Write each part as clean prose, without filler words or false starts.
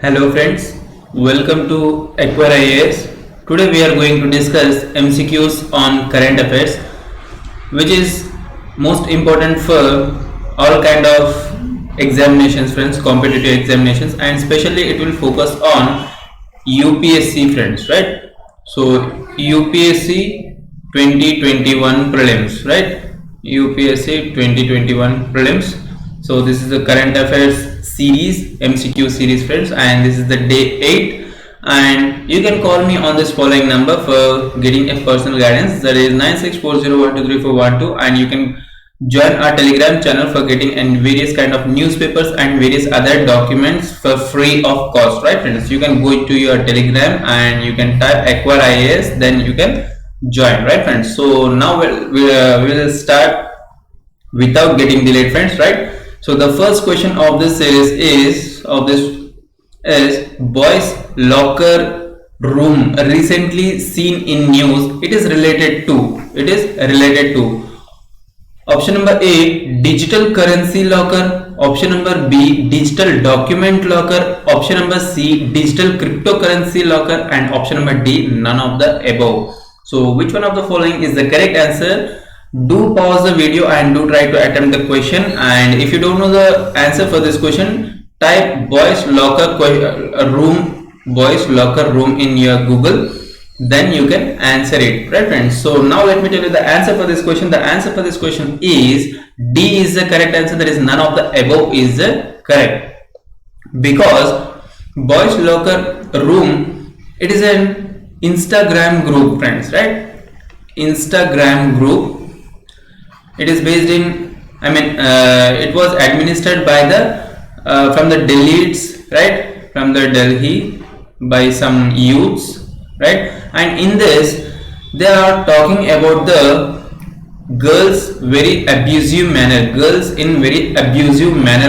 Hello friends, welcome to Acquire IAS. Today we are going to discuss MCQs on current affairs, which is most important for all kind of examinations, friends, competitive examinations, and especially it will focus on UPSC, friends, right? So UPSC 2021 prelims, right? UPSC 2021 prelims. So this is the current affairs series, MCQ series, friends, and this is the day 8. And you can call me on this following number for getting a personal guidance, that is 9640123412, and you can join our Telegram channel for getting and various kind of newspapers and various other documents for free of cost, right friends? You can go to your Telegram and you can type Acquire IAS, then you can join, right friends? So now we'll start without getting delayed, friends, right? So the first question of this series is boys locker room recently seen in news. It is related to option number A, digital currency locker, option number B, digital document locker, option number C, digital cryptocurrency locker, and option number D, none of the above. So which one of the following is the correct answer? Do pause the video and do try to attempt the question, and if you don't know the answer for this question, type boys locker room in your Google, then you can answer it, right friends? So now let me tell you the answer for this question. The answer for this question is D is the correct answer, that is none of the above is the correct, because boys locker room, it is an Instagram group, friends, right? Instagram group. It is based in, it was administered by from the Delhi's, right? From the Delhi by some youths, right? And in this, they are talking about the girls very abusive manner,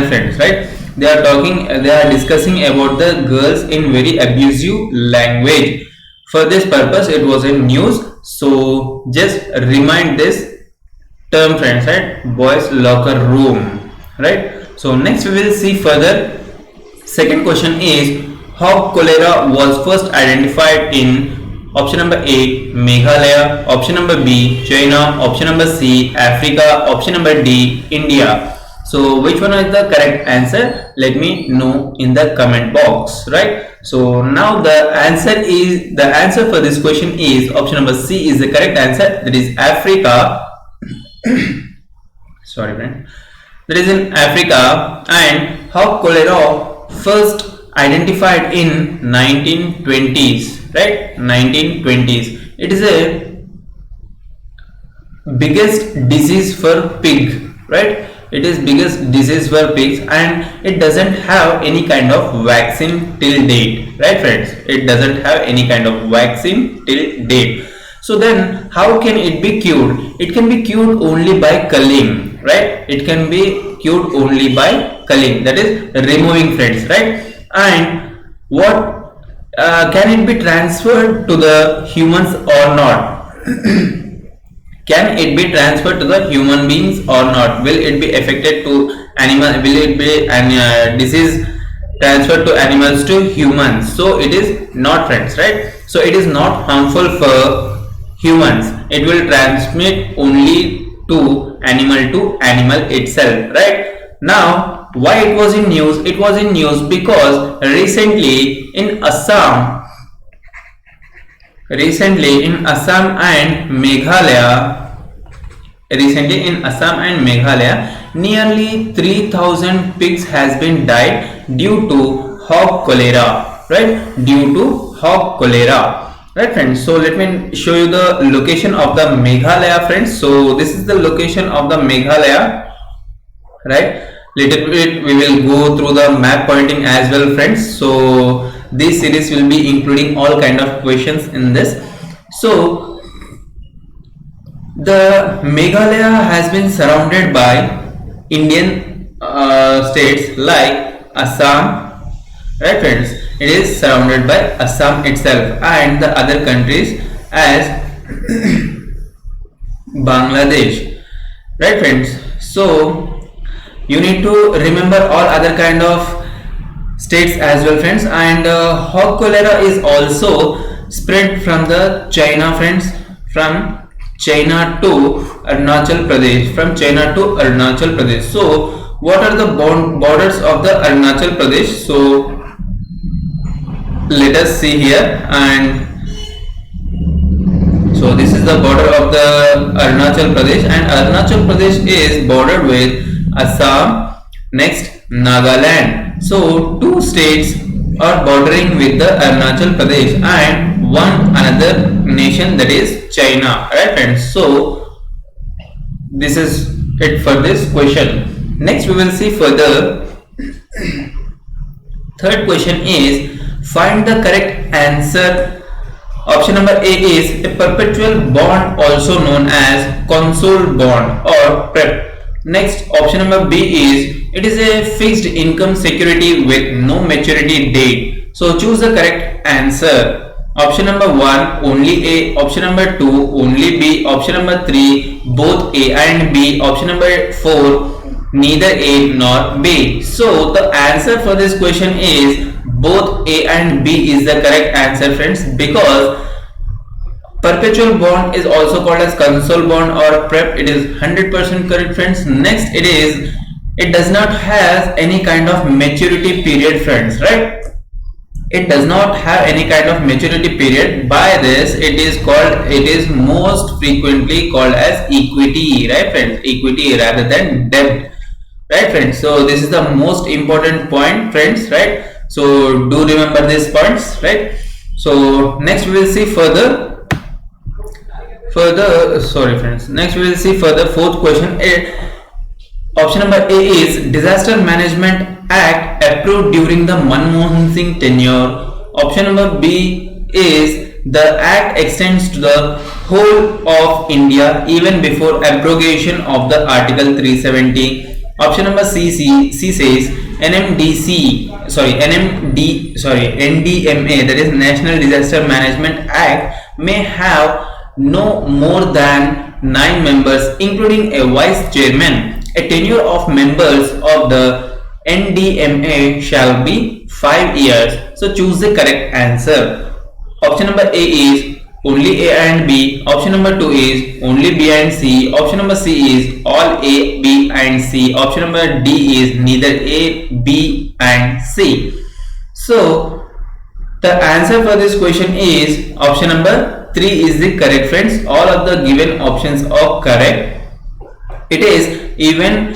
friends, right? They are discussing about the girls in very abusive language. For this purpose, it was in news. So just remind this term, friends, right? Boys locker room, right? So next we will see further. Second question is, how cholera was first identified in option number A, Meghalaya, option number B, China, option number C, Africa, option number D, India. So which one is the correct answer? Let me know in the comment box, right? So now the answer for this question is option number C is the correct answer, that is Africa. Sorry friend, that is in Africa. And how cholera first identified in 1920s, right? 1920s. It is a biggest disease for pig, right? It is biggest disease for pigs, and it doesn't have any kind of vaccine till date, right friends? It doesn't have any kind of vaccine till date. So then how can it be cured? It can be cured only by culling, right? It can be cured only by culling, that is removing, friends, right? And what can it be transferred to the humans or not? Can it be transferred to the human beings or not? Will it be affected to animal? Will it be an disease transferred to animals to humans? So it is not, friends, right? So it is not harmful for humans. It will transmit only to animal itself, right? Now why it was in news? It was in news because recently in Assam and Meghalaya, nearly 3000 pigs has been died due to hog cholera, right? Due to hog cholera, right friends? So let me show you the location of the Meghalaya, friends. So this is the location of the Meghalaya, right? Little bit we will go through the map pointing as well, friends. So this series will be including all kind of questions in this. So the Meghalaya has been surrounded by Indian states like Assam, right friends? It is surrounded by Assam itself and the other countries as Bangladesh, right friends? So you need to remember all other kind of states as well, friends. And hog cholera is also spread from the China, friends, from China to Arunachal Pradesh, from China to Arunachal Pradesh. So what are the borders of the Arunachal Pradesh? So let us see here. And so this is the border of the Arunachal Pradesh, and Arunachal Pradesh is bordered with Assam, next Nagaland. So two states are bordering with the Arunachal Pradesh and one another nation, that is China, right friends? So this is it for this question. Next we will see further. Third question is, find the correct answer. Option number A is a perpetual bond, also known as console bond or PrEP. Next, option number B is, it is a fixed income security with no maturity date. So choose the correct answer. Option number 1 only A, option number 2 only B, option number 3 both A and B, option number 4 neither A nor B. So the answer for this question is both A and B is the correct answer, friends, because perpetual bond is also called as console bond or PrEP. It is 100% correct, friends. Next, it does not have any kind of maturity period, friends, right? It does not have any kind of maturity period. By this, it is most frequently called as equity, right friends? Equity rather than debt, right friends? So this is the most important point, friends, right? So do remember these points, right? So next we will see further, sorry friends, next we will see further fourth question. Option number A is Disaster Management Act approved during the Manmohan Singh tenure. Option number B is the act extends to the whole of India even before abrogation of the Article 370. Option number C says NDMA, that is National Disaster Management Act, may have no more than 9 members including a vice chairman. A tenure of members of the NDMA shall be 5 years. So choose the correct answer. Option number A is only A and B. Option number 2 is only B and C. Option number C is all A, B and C. Option number D is neither A, B and C. So the answer for this question is option number 3 is the correct, friends. All of the given options are correct. It is even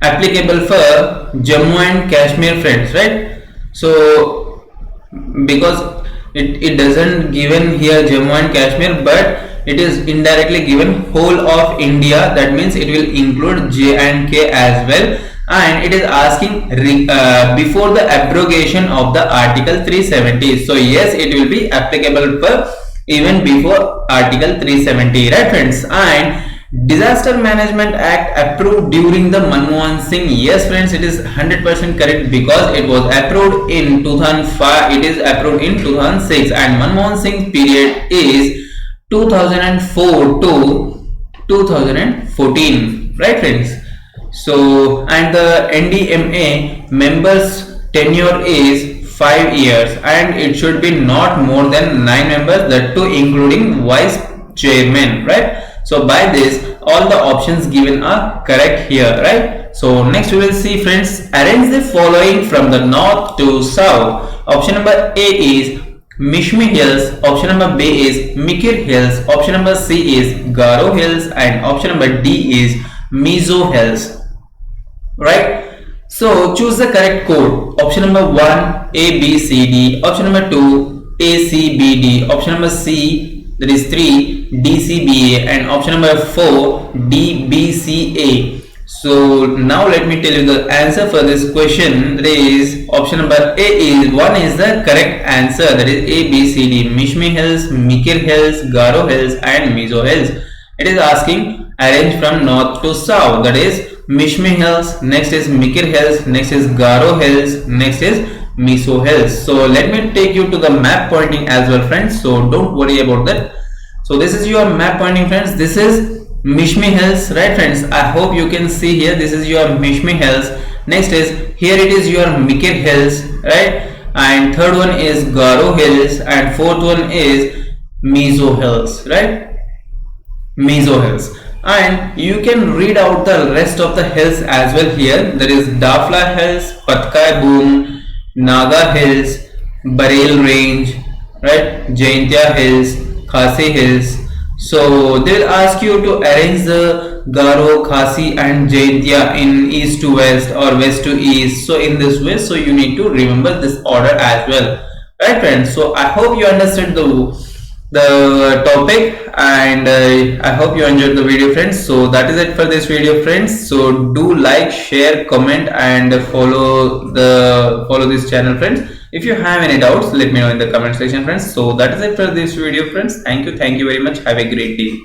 applicable for Jammu and Kashmir, friends, right? So because it doesn't given here Jammu and Kashmir, but it is indirectly given whole of India. That means it will include J and K as well, and it is asking before the abrogation of the Article 370. So yes, it will be applicable for even before Article 370, right friends? And Disaster Management Act approved during the Manmohan Singh. Yes friends, it is 100% correct because it was approved in 2005. It is approved in 2006, and Manmohan Singh period is 2004 to 2014, right friends? So and the NDMA members tenure is 5 years, and it should be not more than 9 members, that too including vice chairman, right? So by this, all the options given are correct here, right? So next we will see, friends, arrange the following from the north to south. Option number A is Mishmi Hills, option number B is Mikir Hills, option number C is Garo Hills, and option number D is Mizo Hills, right? So choose the correct code. Option number 1 A B C D, option number 2 A C B D, option number C, that is 3 DCBA, and option number 4 DBCA. So now let me tell you the answer for this question. That is option number A is 1 is the correct answer, that is A B C D, Mishmi Hills, Mikir Hills, Garo Hills and Mizo Hills. It is asking arrange from north to south, that is Mishmi Hills, next is Mikir Hills, next is Garo Hills, next is Mizo Hills. So let me take you to the map pointing as well, friends, so don't worry about that. So this is your map pointing, friends. This is Mishmi Hills, right friends? I hope you can see here, this is your Mishmi Hills, Next is here it is your Mikir Hills, right? And third one is Garo Hills, and fourth one is Mizo Hills, right? Mizo Hills. And you can read out the rest of the hills as well here. There is Dafla Hills, Patkai Boom, Naga Hills, Barel Range, right? Jaintia Hills, Khasi Hills. So they'll ask you to arrange the Garo, Khasi and Jaintia in east to west or west to east. So in this way, so you need to remember this order as well. Right friends, so I hope you understood the topic, and I hope you enjoyed the video friends. So that is it for this video friends. So do like, share, comment and follow this channel friends. If you have any doubts, let me know in the comment section friends. So that is it for this video friends. Thank you very much. Have a great day.